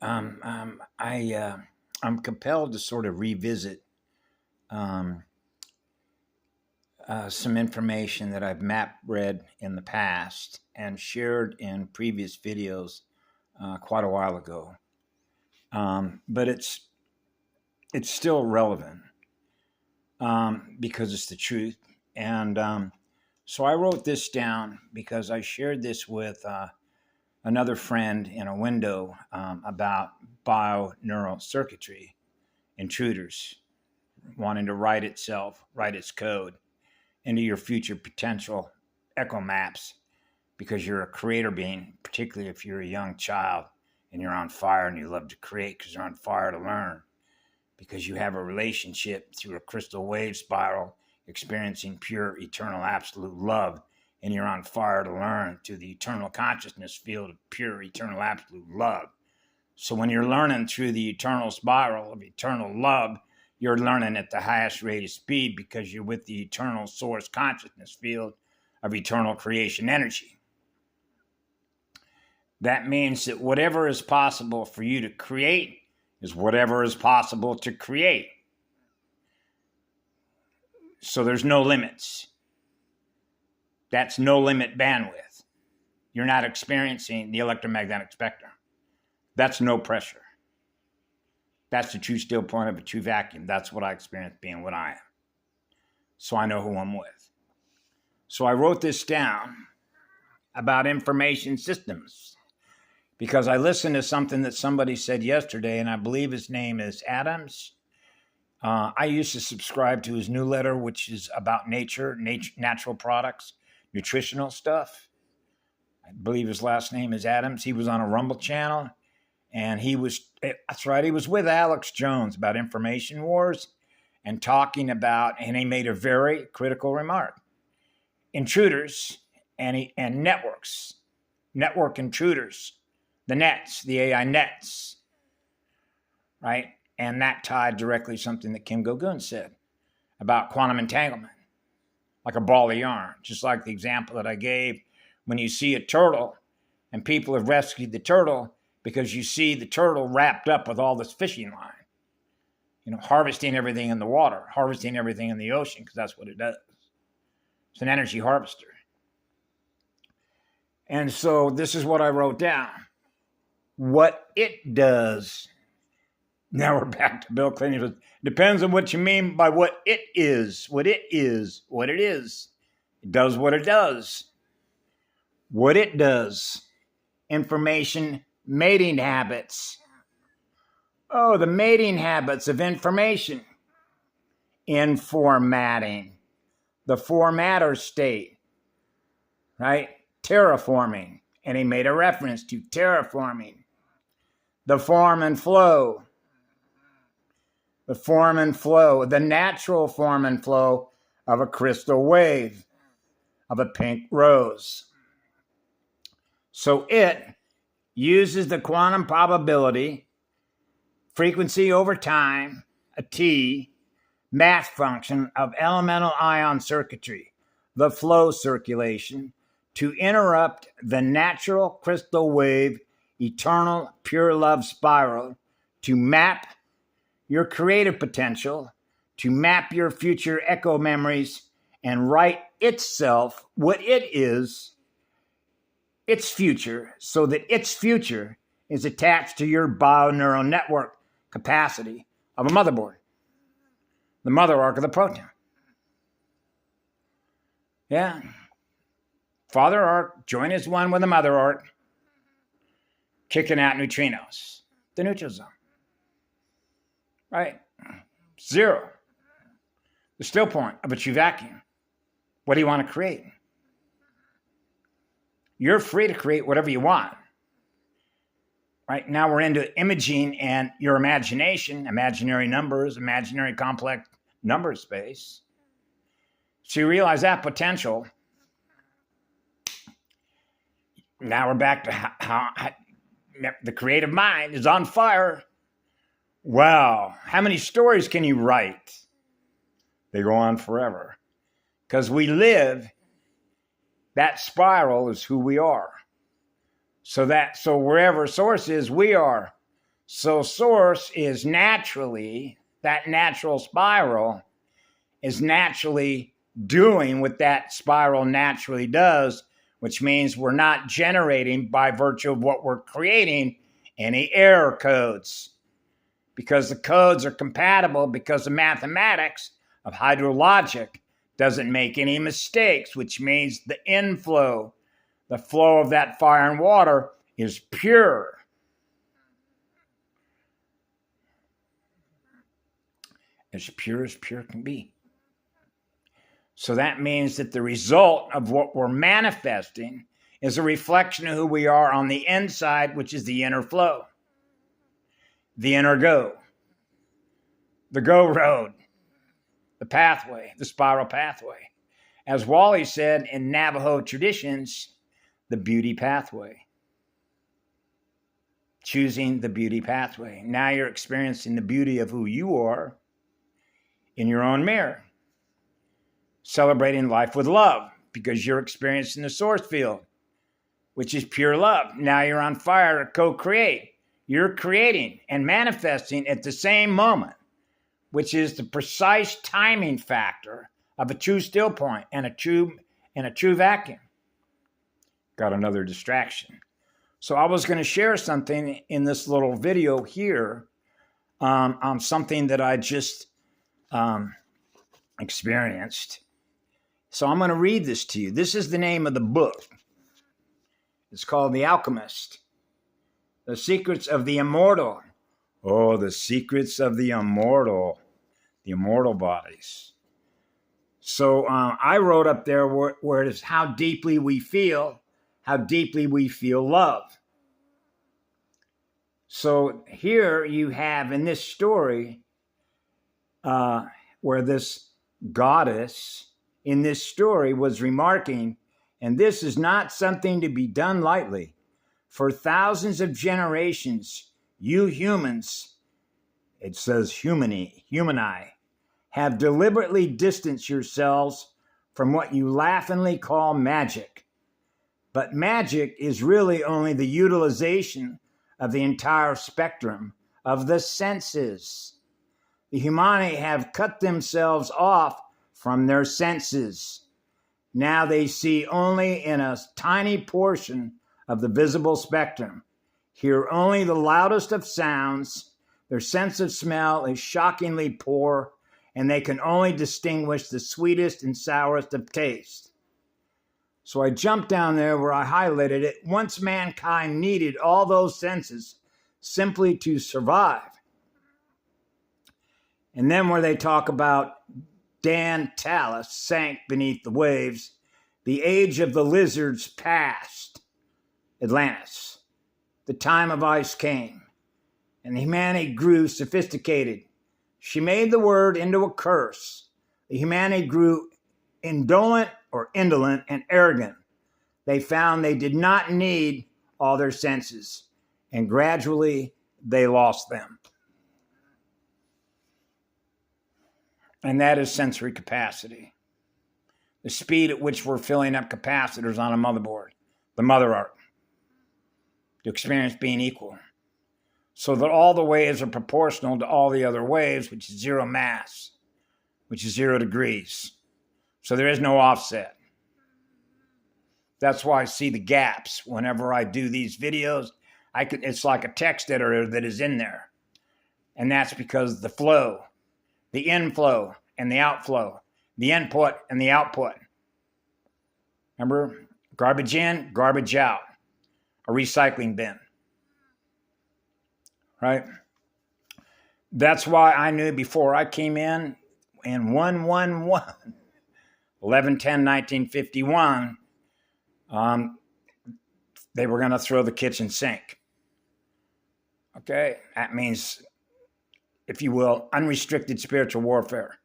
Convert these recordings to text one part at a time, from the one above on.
I'm compelled to sort of revisit um, some information that I've read in the past and shared in previous videos quite a while ago. But it's still relevant because it's the truth. And so I wrote this down because I shared this with another friend in a window about bioneural circuitry, intruders wanting to write its code into your future potential echo maps because you're a creator being, particularly if you're a young child and you're on fire and you love to create because you're on fire to learn, because you have a relationship through a crystal wave spiral experiencing pure, eternal, absolute love, and you're on fire to learn through the eternal consciousness field of pure, eternal, absolute love. So when you're learning through the eternal spiral of eternal love, you're learning at the highest rate of speed because you're with the eternal source consciousness field of eternal creation energy. That means that whatever is possible for you to create is whatever is possible to create. So there's no limits. That's no limit bandwidth. You're not experiencing the electromagnetic spectrum. That's no pressure. That's the true still point of a true vacuum. That's what I experience being what I am. So I know who I'm with. So I wrote this down about information systems because I listened to something that somebody said yesterday, and I believe his name is Adams. I used to subscribe to his newsletter, which is about nature, natural products, nutritional stuff. I believe his last name is Adams. He was on a Rumble channel. And he was with Alex Jones about information wars and talking about, and he made a very critical remark. Intruders and networks, network intruders, the nets, the AI nets, right? And that tied directly to something that Kim Gogun said about quantum entanglement, like a ball of yarn, just like the example that I gave when you see a turtle and people have rescued the turtle because you see the turtle wrapped up with all this fishing line, harvesting everything in the water, harvesting everything in the ocean, because that's what it does. It's an energy harvester. And so this is what I wrote down. What it does. Now we're back to Bill Clinton. Depends on what you mean by what it is. What it is. What it is. It does what it does. What it does. Information mating habits. Oh, the mating habits of information. Informatting. The formatter state. Right? Terraforming. And he made a reference to terraforming. The form and flow. The form and flow. The natural form and flow of a crystal wave. Of a pink rose. So it uses the quantum probability, frequency over time, a T, math function of elemental ion circuitry, the flow circulation, to interrupt the natural crystal wave, eternal pure love spiral, to map your creative potential, to map your future echo memories, and write itself what it is, its future, so that its future is attached to your bioneural network capacity of a motherboard, the mother arc of the proton. Yeah. Father arc join as one with the mother arc, kicking out neutrinos, the neutral zone. Right? Zero. The still point of a true vacuum. What do you want to create? You're free to create whatever you want. Right now we're into imaging and your imagination, imaginary numbers, imaginary complex number space. So you realize that potential. Now we're back to how the creative mind is on fire. Wow. How many stories can you write? They go on forever. Because we live, that spiral is who we are. So wherever source is, we are. So source is naturally, that natural spiral is naturally doing what that spiral naturally does, which means we're not generating, by virtue of what we're creating, any error codes, because the codes are compatible, because the mathematics of hydrologic doesn't make any mistakes, which means the inflow, the flow of that fire and water is pure. As pure can be. So that means that the result of what we're manifesting is a reflection of who we are on the inside, which is the inner flow, the inner go, the go road, the pathway, the spiral pathway. As Wally said in Navajo traditions, the beauty pathway. Choosing the beauty pathway. Now you're experiencing the beauty of who you are in your own mirror. Celebrating life with love, because you're experiencing the source field, which is pure love. Now you're on fire to co-create. You're creating and manifesting at the same moment, which is the precise timing factor of a true still point and a true vacuum. Got another distraction. So I was going to share something in this little video here on something that I just experienced. So I'm going to read this to you. This is the name of the book. It's called The Alchemist, The Secrets of the Immortal. Oh, the secrets of the immortal bodies. So I wrote up there where it is how deeply we feel love. So here you have in this story where this goddess in this story was remarking, and this is not something to be done lightly. For thousands of generations, you humans, it says humani, have deliberately distanced yourselves from what you laughingly call magic. But magic is really only the utilization of the entire spectrum of the senses. The humani have cut themselves off from their senses. Now they see only in a tiny portion of the visible spectrum, hear only the loudest of sounds, their sense of smell is shockingly poor, and they can only distinguish the sweetest and sourest of taste. So I jumped down there where I highlighted it. Once mankind needed all those senses simply to survive. And then where they talk about Dan Talus sank beneath the waves, the age of the lizards passed. Atlantis. The time of ice came, and humanity grew sophisticated. She made the word into a curse. The humanity grew indolent and arrogant. They found they did not need all their senses, and gradually they lost them. And that is sensory capacity. The speed at which we're filling up capacitors on a motherboard, the mother art, to experience being equal. So that all the waves are proportional to all the other waves, which is zero mass, which is 0 degrees. So there is no offset. That's why I see the gaps whenever I do these videos. It's like a text editor that is in there. And that's because the flow, the inflow and the outflow, the input and the output. Remember, garbage in, garbage out, a recycling bin, right? That's why I knew before I came in 11/10/1951, they were going to throw the kitchen sink. Okay, that means, if you will, unrestricted spiritual warfare.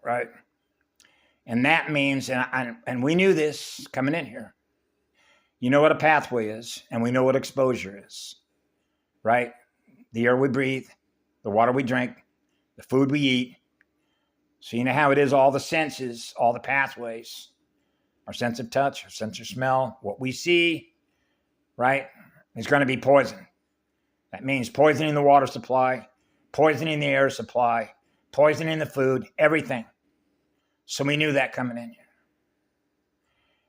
Right? And that means, and we knew this coming in here, you know what a pathway is, and we know what exposure is. Right? The air we breathe, the water we drink, the food we eat. So you know how it is, all the senses, all the pathways, our sense of touch, our sense of smell, what we see, right? is going to be poison. That means poisoning the water supply, poisoning the air supply, poisoning the food, everything. So we knew that coming in here.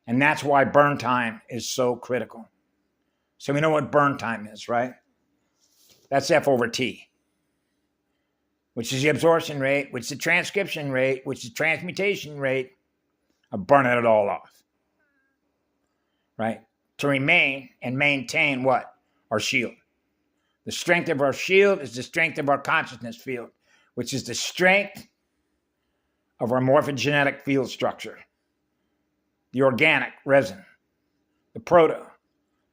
And that's why burn time is so critical. So we know what burn time is, right? That's F over T, which is the absorption rate, which is the transcription rate, which is the transmutation rate of burning it all off, right? To remain and maintain what? Our shield. The strength of our shield is the strength of our consciousness field, which is the strength of our morphogenetic field structure. The organic resin, the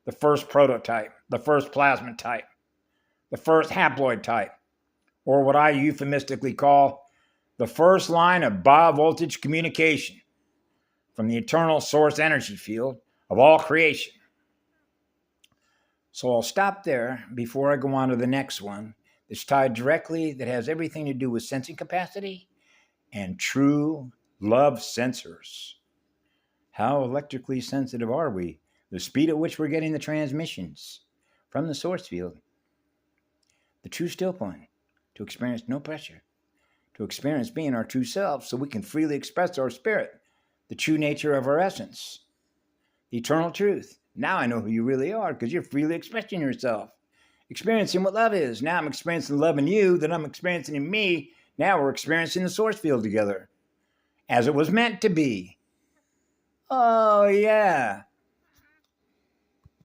the first prototype, the first plasmid type, the first haploid type, or what I euphemistically call the first line of biovoltage communication from the eternal source energy field of all creation. So I'll stop there before I go on to the next one that's tied directly, that has everything to do with sensing capacity and true love sensors. How electrically sensitive are we? The speed at which we're getting the transmissions from the source field. The true still point, to experience no pressure, to experience being our true self so we can freely express our spirit, the true nature of our essence, the eternal truth. Now I know who you really are because you're freely expressing yourself, experiencing what love is. Now I'm experiencing love in you that I'm experiencing in me. Now we're experiencing the source field together as it was meant to be. Oh, yeah.